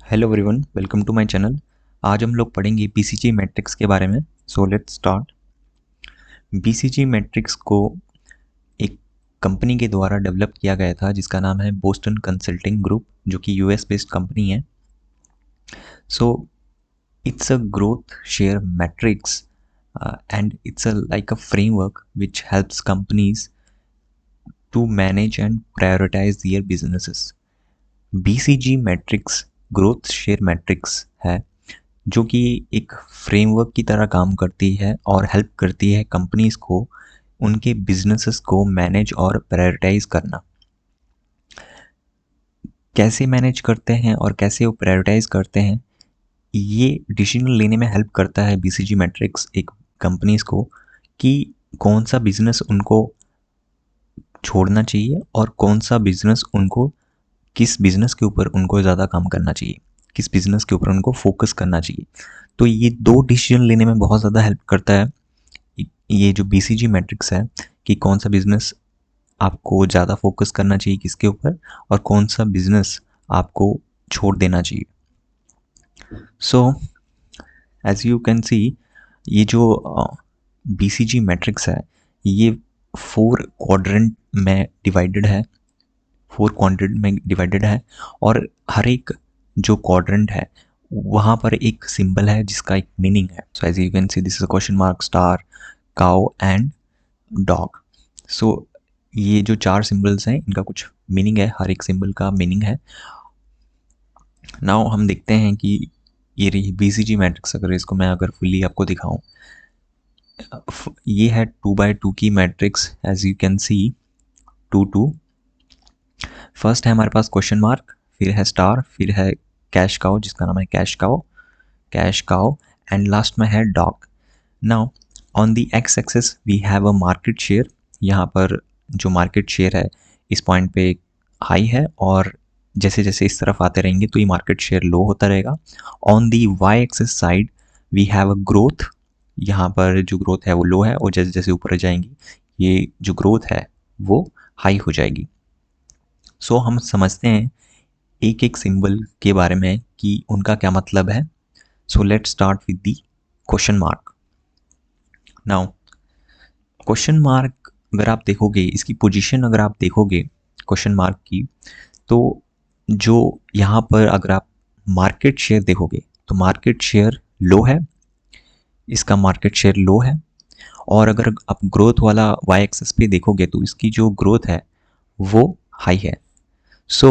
Hello everyone, welcome to my channel. आज हम लोग पढ़ेंगे बीसीजी मैट्रिक्स के बारे में। So let's start. BCG matrix को एक कंपनी के द्वारा डेवलप किया गया था जिसका नाम है बोस्टन कंसल्टिंग ग्रुप, जो कि यूएस बेस्ड कंपनी है। So it's a growth share matrix and it's a like a framework which helps companies to manage and prioritise their businesses. BCG matrix growth share matrix है जो कि एक framework की तरह काम करती है और हेल्प करती है कंपनीज को उनके बिजनेसेस को मैनेज और प्रायोरिटाइज करना। कैसे मैनेज करते हैं और कैसे वो प्रायोरिटाइज करते हैं, ये डिसीजन लेने में हेल्प करता है बीसीजी मैट्रिक्स एक कंपनीज को कि कौन सा बिजनेस उनको छोड़ना चाहिए और कौन सा बिजनेस उनको, किस बिजनेस के ऊपर उनको ज़्यादा काम करना चाहिए, किस बिजनेस के ऊपर उनको फोकस करना चाहिए। तो ये दो डिसीजन लेने में बहुत ज़्यादा हेल्प करता है ये जो बीसीजी मैट्रिक्स है, कि कौन सा बिजनेस आपको ज़्यादा फोकस करना चाहिए किसके ऊपर और कौन सा बिजनेस आपको छोड़ देना चाहिए। So as you can see, ये जो बीसीजी मैट्रिक्स है ये 4 क्वाड्रेंट में डिवाइडेड है, 4 क्वाड्रेंट में डिवाइडेड है। और हर एक जो क्वाड्रेंट है वहाँ पर एक सिंबल है जिसका एक मीनिंग है। So as you can see, this is a question mark, star, cow and dog. So ये जो 4 सिंबल्स हैं इनका कुछ मीनिंग है, हर एक सिंबल का मीनिंग है। नाउ हम देखते हैं कि ये रही बीसीजी मैट्रिक्स। अगर इसको मैं फुल्ली आपको दिखाऊं, ये है 2x2 की मैट्रिक्स। As you can see 2 2। First है हमारे पास क्वेश्चन मार्क, फिर है स्टार, फिर है कैश काउ जिसका नाम है कैश काउ एंड लास्ट में है dog. Now on the x axis we have a market share. यहाँ पर जो मार्केट शेयर है इस पॉइंट पे हाई है और जैसे जैसे इस तरफ आते रहेंगे तो ये मार्केट शेयर लो होता रहेगा। On the y axis side we have a growth. यहाँ पर जो ग्रोथ है वो लो है और जैसे जैसे ऊपर जाएंगी ये जो ग्रोथ है वो हाई हो जाएगी। सो हम समझते हैं एक एक सिंबल के बारे में कि उनका क्या मतलब है। सो let's start with the question mark. Now question mark अगर आप देखोगे, इसकी पोजीशन अगर आप देखोगे क्वेश्चन मार्क की, तो जो यहाँ पर अगर आप मार्केट शेयर देखोगे तो मार्केट शेयर लो है, इसका मार्केट शेयर लो है। और अगर आप ग्रोथ वाला वाई एक्सेस पे देखोगे तो इसकी जो ग्रोथ है वो हाई है। सो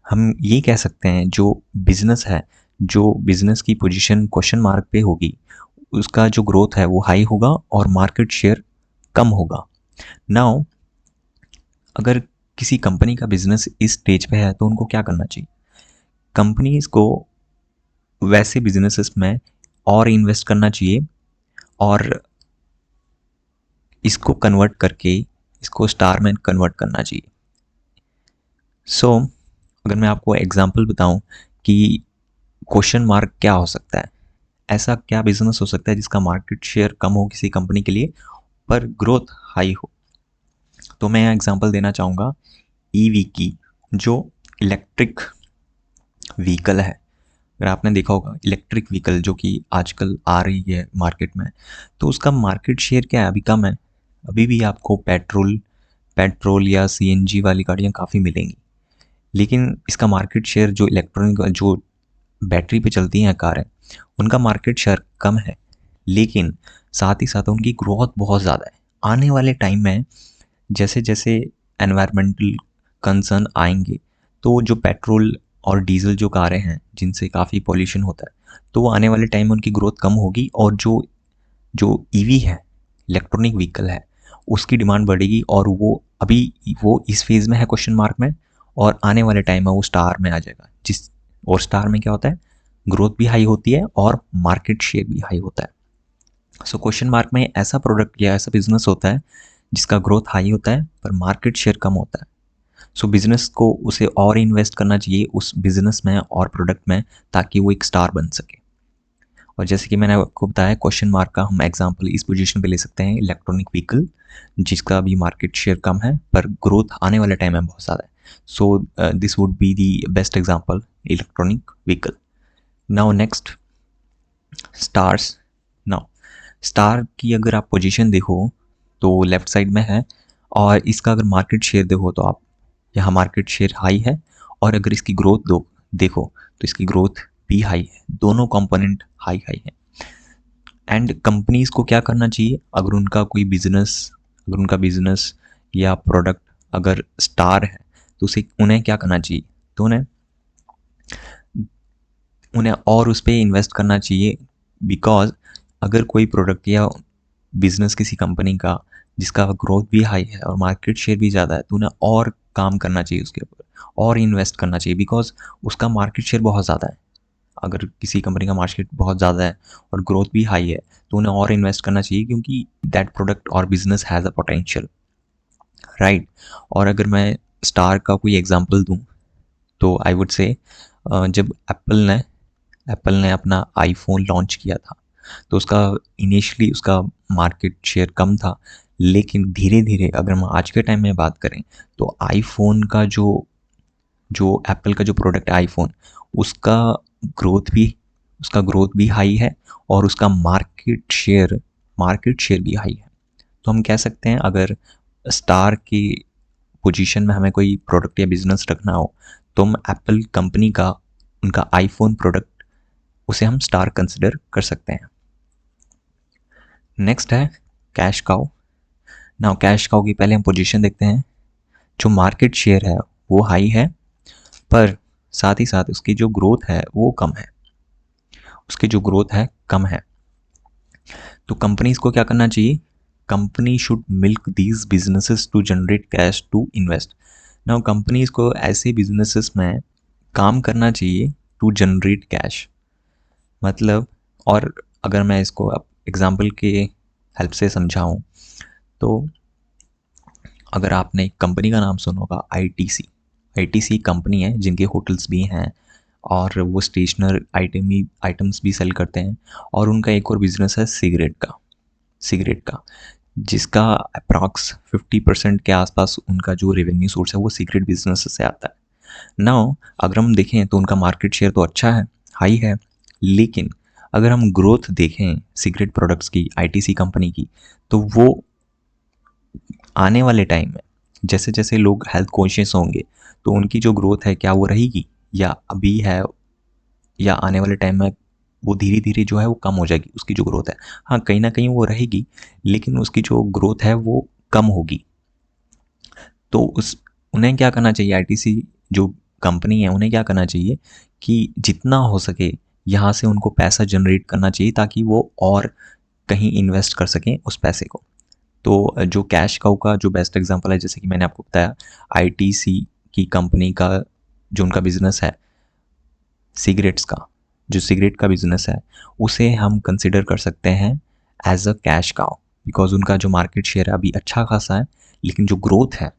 हम ये कह सकते हैं जो बिजनेस है, जो बिजनेस की पोजीशन क्वेश्चन मार्क पे होगी उसका जो ग्रोथ है वो हाई होगा और मार्केट शेयर कम होगा। नाउ अगर किसी कंपनी का बिजनेस इस स्टेज पे है तो उनको क्या करना चाहिए? कंपनीज को वैसे बिजनेसेस में और इन्वेस्ट करना चाहिए और इसको कन्वर्ट करके इसको स्टार में कन्वर्ट करना चाहिए। सो अगर मैं आपको एग्जांपल बताऊं कि क्वेश्चन मार्क क्या हो सकता है, ऐसा क्या बिजनेस हो सकता है जिसका मार्केट शेयर कम हो किसी कंपनी के लिए पर ग्रोथ हाई हो, तो मैं एग्जांपल देना चाहूँगा ईवी की, जो इलेक्ट्रिक व्हीकल है। अगर आपने देखा होगा इलेक्ट्रिक व्हीकल जो कि आजकल आ रही है मार्केट में, तो उसका मार्केट शेयर क्या है? अभी कम है। अभी भी आपको पेट्रोल या सीएनजी वाली गाड़ियाँ काफ़ी मिलेंगी, लेकिन इसका मार्केट शेयर जो इलेक्ट्रॉनिक जो बैटरी पे चलती हैं कारें, उनका मार्केट शेयर कम है, लेकिन साथ ही साथ उनकी ग्रोथ बहुत ज़्यादा है। आने वाले टाइम में जैसे जैसे एनवायरमेंटल कंसर्न आएंगे तो जो पेट्रोल और डीजल जो कारें हैं जिनसे काफ़ी पॉल्यूशन होता है, तो वो आने वाले टाइम में उनकी ग्रोथ कम होगी और जो जो ईवी है, इलेक्ट्रॉनिक व्हीकल है, उसकी डिमांड बढ़ेगी। और वो अभी वो इस फेज़ में है क्वेश्चन मार्क में, और आने वाले टाइम में वो स्टार में आ जाएगा। और स्टार में क्या होता है? ग्रोथ भी हाई होती है और मार्केट शेयर भी हाई होता है। सो क्वेश्चन मार्क में ऐसा प्रोडक्ट या ऐसा बिजनेस होता है जिसका ग्रोथ हाई होता है पर मार्केट शेयर कम होता है। सो बिजनेस को उसे और इन्वेस्ट करना चाहिए उस बिजनेस में और प्रोडक्ट में, ताकि वो एक स्टार बन सके। और जैसे कि मैंने आपको बताया, क्वेश्चन मार्क का हम एग्जांपल इस पोजीशन पे ले सकते हैं इलेक्ट्रॉनिक व्हीकल, जिसका भी मार्केट शेयर कम है पर ग्रोथ आने वाले टाइम में बहुत ज़्यादा है। So this would be the best example, electronic vehicle. Now next, stars. Now star की अगर आप पोजीशन देखो तो लेफ्ट साइड में है, और इसका अगर मार्केट शेयर देखो तो आप यहाँ मार्केट शेयर हाई है, और अगर इसकी ग्रोथ देखो तो इसकी ग्रोथ भी हाई है, दोनों कंपोनेंट हाई हाई है। एंड कंपनीज को क्या करना चाहिए, अगर उनका बिजनेस या प्रोडक्ट अगर स्टार है तो उसे उन्हें क्या करना चाहिए, तो उन्हें और उस पर इन्वेस्ट करना चाहिए। बिकॉज अगर कोई प्रोडक्ट या बिजनेस किसी कंपनी का जिसका ग्रोथ भी हाई है और मार्केट शेयर भी ज़्यादा है, तो उन्हें और काम करना चाहिए उसके ऊपर, और इन्वेस्ट करना चाहिए, बिकॉज उसका मार्केट शेयर बहुत ज़्यादा है। अगर किसी कंपनी का मार्केट बहुत ज़्यादा है और ग्रोथ भी हाई है तो उन्हें और इन्वेस्ट करना चाहिए, क्योंकि दैट प्रोडक्ट और business has a potential, right. और अगर मैं स्टार का कोई एग्जांपल दूं तो आई वुड से, जब एप्पल ने अपना आईफोन लॉन्च किया था तो उसका इनिशियली उसका मार्केट शेयर कम था, लेकिन धीरे धीरे अगर हम आज के टाइम में बात करें तो आईफोन का जो एप्पल का जो प्रोडक्ट है आईफोन, उसका ग्रोथ भी हाई है, और उसका मार्केट शेयर भी हाई है। तो हम कह सकते हैं अगर स्टार की पोजीशन में हमें कोई प्रोडक्ट या बिजनेस रखना हो तो हम एप्पल कंपनी का उनका आईफोन प्रोडक्ट उसे हम स्टार कंसिडर कर सकते हैं। नेक्स्ट है cash cow. Now cash cow की पहले हम पोजीशन देखते हैं। जो मार्केट शेयर है वो हाई है, पर साथ ही साथ उसकी जो ग्रोथ है वो कम है, तो कंपनीज को क्या करना चाहिए, company should milk these businesses to generate cash to invest. Now companies को ऐसे बिजनेसेस में काम करना चाहिए टू जनरेट कैश, मतलब, और अगर मैं इसको अब एग्जाम्पल के हेल्प से समझाऊं तो अगर आपने एक कंपनी का नाम सुना होगा आईटीसी कंपनी है जिनके होटल्स भी हैं और वो स्टेशनर आइटम्स भी सेल करते हैं, और उनका एक और बिजनेस है सिगरेट का, जिसका अप्रॉक्स 50% के आसपास उनका जो रेवेन्यू सोर्स है वो सिगरेट बिजनेस से आता है। नाउ अगर हम देखें तो उनका मार्केट शेयर तो अच्छा है, हाई है, लेकिन अगर हम ग्रोथ देखें सिगरेट प्रोडक्ट्स की, आईटीसी कंपनी की, तो वो आने वाले टाइम में जैसे जैसे लोग हेल्थ कॉन्शियस होंगे तो उनकी जो ग्रोथ है क्या वो रहेगी, या अभी है, या आने वाले टाइम में वो धीरे धीरे जो है वो कम हो जाएगी उसकी जो ग्रोथ है। हाँ, कहीं ना कहीं वो रहेगी, लेकिन उसकी जो ग्रोथ है वो कम होगी। तो उन्हें क्या करना चाहिए, आईटीसी जो कंपनी है उन्हें क्या करना चाहिए कि जितना हो सके यहाँ से उनको पैसा जनरेट करना चाहिए, ताकि वो और कहीं इन्वेस्ट कर सकें उस पैसे को। तो जो कैश काउ का जो बेस्ट एग्जांपल है, जैसे कि मैंने आपको बताया, आईटीसी की कंपनी का जो उनका बिजनेस है सिगरेट्स का, जो सिगरेट का बिजनेस है उसे हम कंसिडर कर सकते हैं as a cash cow, because उनका जो मार्केट शेयर है अभी अच्छा खासा है, लेकिन जो ग्रोथ है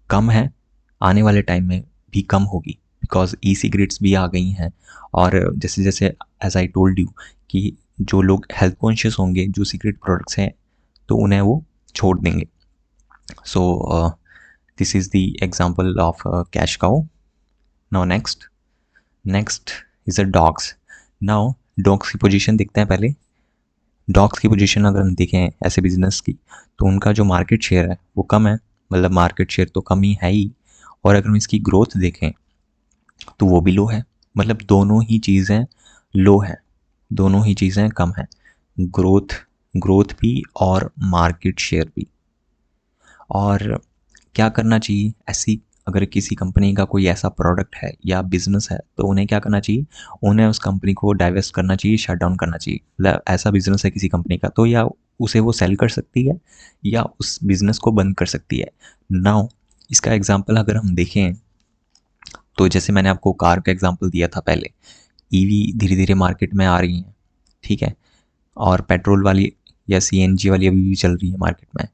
कम है, आने वाले टाइम में भी कम होगी, बिकॉज ई सिगरेट्स भी आ गई हैं, और जैसे जैसे एज आई टोल्ड यू कि जो लोग हेल्थ कॉन्शियस होंगे जो सिगरेट प्रोडक्ट्स हैं तो उन्हें वो छोड़ देंगे। सो this is the example of cash cow. Now next is a dogs. Now dogs की पोजीशन देखते हैं पहले। डॉग्स की पोजीशन अगर हम देखें ऐसे बिजनेस की, तो उनका जो मार्केट शेयर है वो कम है, मतलब मार्केट शेयर तो कम ही है ही, और अगर हम इसकी ग्रोथ देखें तो वो भी लो है, मतलब दोनों ही चीज़ें लो है, दोनों ही चीज़ें कम है, ग्रोथ भी और मार्केट शेयर भी। और क्या करना चाहिए, ऐसी अगर किसी कंपनी का कोई ऐसा प्रोडक्ट है या बिजनेस है तो उन्हें क्या करना चाहिए, उन्हें उस कंपनी को डाइवेस्ट करना चाहिए, शट डाउन करना चाहिए। मतलब ऐसा बिजनेस है किसी कंपनी का तो या उसे वो सेल कर सकती है या उस बिजनेस को बंद कर सकती है। नाउ इसका एग्जांपल अगर हम देखें तो जैसे मैंने आपको कार का एग्जांपल दिया था पहले, ईवी धीरे धीरे मार्केट में आ रही हैं, ठीक है, और पेट्रोल वाली या सीएनजी वाली अभी भी चल रही है मार्केट में।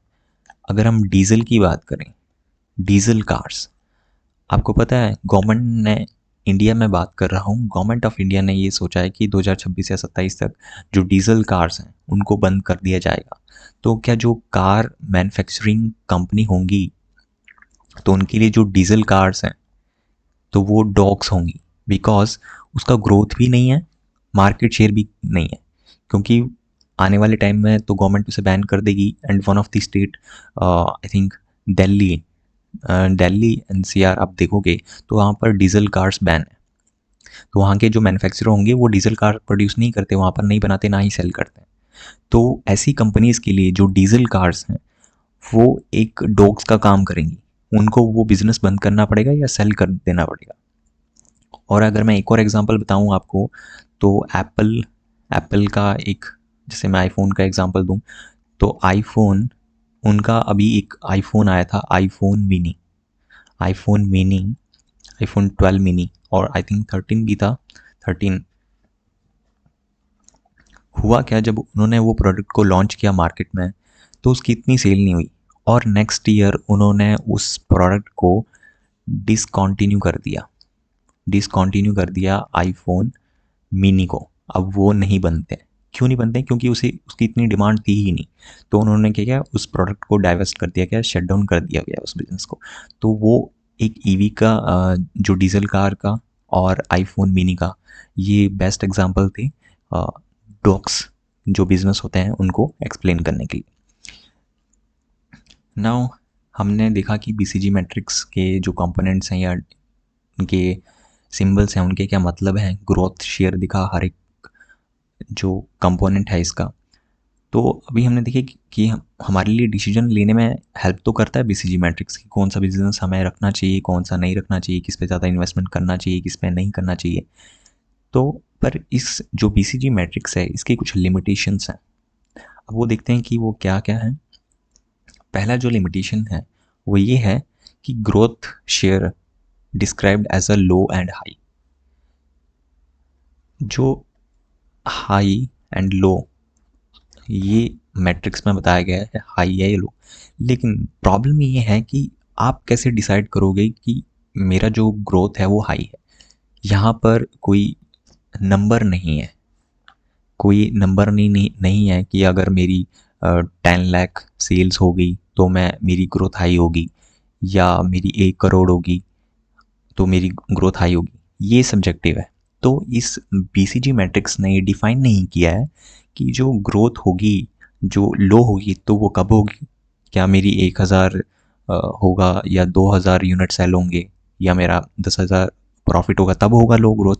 अगर हम डीजल की बात करें, डीजल कार्स, आपको पता है गवर्नमेंट ने, इंडिया में बात कर रहा हूँ, गवर्नमेंट ऑफ इंडिया ने ये सोचा है कि 2026 या 27 तक जो डीजल कार्स हैं उनको बंद कर दिया जाएगा। तो क्या जो कार मैन्युफैक्चरिंग कंपनी होंगी तो उनके लिए जो डीजल कार्स हैं तो वो डॉग्स होंगी, बिकॉज उसका ग्रोथ भी नहीं है मार्केट शेयर भी नहीं है, क्योंकि आने वाले टाइम में तो गवर्नमेंट उसे बैन कर देगी। And one of the state, I think Delhi, Delhi NCR आप देखोगे तो वहाँ पर डीजल कार्स बैन है। तो वहाँ के जो मैन्युफैक्चरर होंगे वो डीजल कार प्रोड्यूस नहीं करते, वहाँ पर नहीं बनाते, ना ही सेल करते हैं। तो ऐसी कंपनीज़ के लिए जो डीजल कार्स हैं वो एक डॉग्स का काम करेंगी, उनको वो बिज़नेस बंद करना पड़ेगा या सेल कर देना पड़ेगा। और अगर मैं एक और एग्जांपल बताऊं आपको, तो एप्पल एप्पल का एक, जैसे मैं आईफोन का एग्जांपल दूं, तो आईफोन, उनका अभी एक आईफोन आया था, आईफोन मिनी, आईफोन 12 मिनी, और आई थिंक 13 भी था। 13 हुआ क्या, जब उन्होंने वो प्रोडक्ट को लॉन्च किया मार्केट में तो उसकी इतनी सेल नहीं हुई, और नेक्स्ट ईयर उन्होंने उस प्रोडक्ट को डिसकंटिन्यू कर दिया आईफोन मिनी को। अब वो नहीं बनते। क्यों नहीं बनते? क्योंकि उसे उसकी इतनी डिमांड थी ही नहीं। तो उन्होंने क्या किया, उस प्रोडक्ट को डाइवर्स्ट कर दिया गया, शट डाउन कर दिया गया उस बिज़नेस को। तो वो एक ईवी का, जो डीजल कार का और आईफोन मिनी का, ये बेस्ट एग्जांपल थे डॉक्स जो बिज़नेस होते हैं उनको एक्सप्लेन करने के लिए। नाउ हमने देखा कि बीसीजी मैट्रिक्स के जो कंपोनेंट्स हैं या उनके सिंबल्स हैं उनके क्या मतलब हैं, ग्रोथ शेयर दिखा हर एक जो कंपोनेंट है इसका। तो अभी हमने देखी कि हमारे लिए डिसीजन लेने में हेल्प तो करता है बीसीजी मैट्रिक्स की, कौन सा बिजनेस हमें रखना चाहिए, कौन सा नहीं रखना चाहिए, किस पे ज़्यादा इन्वेस्टमेंट करना चाहिए, किस पे नहीं करना चाहिए। तो पर इस जो बीसीजी मैट्रिक्स है इसके कुछ लिमिटेशंस हैं। अब वो देखते हैं कि वो क्या क्या है। पहला जो लिमिटेशन है वो ये है कि growth share described as a low and high. जो हाई एंड लो ये मैट्रिक्स में बताया गया है, हाई है या लो। लेकिन प्रॉब्लम ये है कि आप कैसे डिसाइड करोगे कि मेरा जो ग्रोथ है वो हाई है। यहाँ पर कोई नंबर नहीं है, कोई नंबर नहीं है कि अगर मेरी 10 लाख सेल्स होगी तो मेरी ग्रोथ हाई होगी, या मेरी 1 करोड़ होगी तो मेरी ग्रोथ हाई होगी। ये सब्जेक्टिव है। तो इस बीसीजी मैट्रिक्स ने ये डिफाइन नहीं किया है कि जो ग्रोथ होगी, जो लो होगी तो वो कब होगी। क्या मेरी 1000 होगा या 2000 यूनिट सेल होंगे या मेरा 10,000 प्रॉफिट होगा, तब होगा लो ग्रोथ।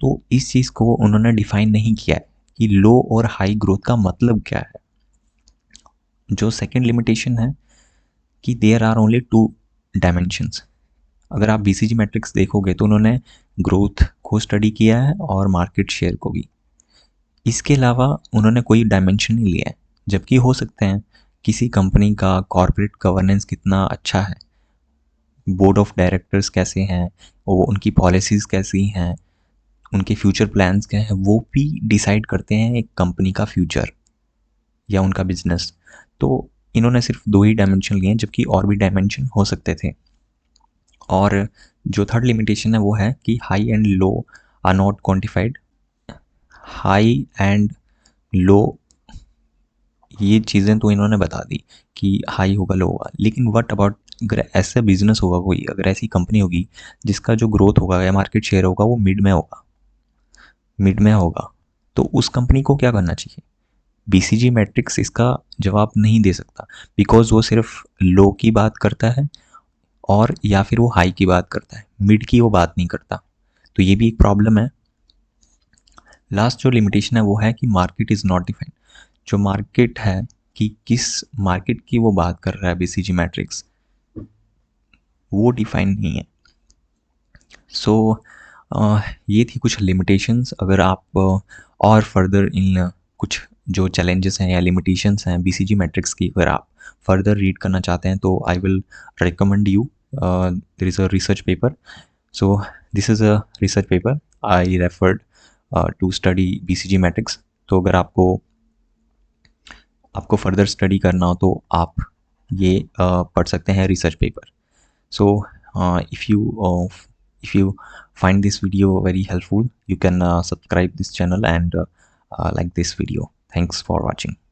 तो इस चीज़ को उन्होंने डिफाइन नहीं किया है कि लो और हाई ग्रोथ का मतलब क्या है। जो सेकेंड लिमिटेशन है कि देयर आर ओनली 2 डायमेंशंस। अगर आप बीसीजी मैट्रिक्स देखोगे तो उन्होंने ग्रोथ को स्टडी किया है और मार्केट शेयर को भी। इसके अलावा उन्होंने कोई डायमेंशन नहीं लिया है। जबकि हो सकते हैं किसी कंपनी का कॉर्पोरेट गवर्नेंस कितना अच्छा है, बोर्ड ऑफ डायरेक्टर्स कैसे हैं, वो उनकी पॉलिसीज़ कैसी हैं, उनके फ्यूचर प्लान्स क्या हैं, वो भी डिसाइड करते हैं एक कंपनी का फ्यूचर या उनका बिजनेस। तो इन्होंने सिर्फ 2 ही डायमेंशन लिए हैं, जबकि और भी डायमेंशन हो सकते थे। और जो थर्ड लिमिटेशन है वो है कि high and low are not quantified. High and low ये चीज़ें तो इन्होंने बता दी कि हाई होगा, लो होगा, लेकिन व्हाट अबाउट अगर ऐसा बिजनेस होगा, कोई अगर ऐसी कंपनी होगी जिसका जो ग्रोथ होगा या मार्केट शेयर होगा वो मिड में होगा, तो उस कंपनी को क्या करना चाहिए? बीसीजी मैट्रिक्स इसका जवाब नहीं दे सकता, बिकॉज वो सिर्फ लो की बात करता है और या फिर वो हाई की बात करता है, मिड की वो बात नहीं करता। तो ये भी एक प्रॉब्लम है। लास्ट जो लिमिटेशन है वो है कि मार्केट इज़ नॉट डिफाइंड। जो मार्केट है कि किस मार्केट की वो बात कर रहा है बीसीजी मैट्रिक्स, वो डिफाइन नहीं है। सो ये थी कुछ लिमिटेशंस। अगर आप और फर्दर इन कुछ जो चैलेंजेस हैं या लिमिटेशंस हैं बीसीजी मैट्रिक्स की अगर आप फर्दर रीड करना चाहते हैं तो I will recommend you, there is a research paper. So this is a research paper I referred to study BCG matrix. तो अगर आपको फर्दर स्टडी करना हो तो आप ये पढ़ सकते हैं research paper. So if you find this video very helpful, you can subscribe this channel and like this video. Thanks for watching.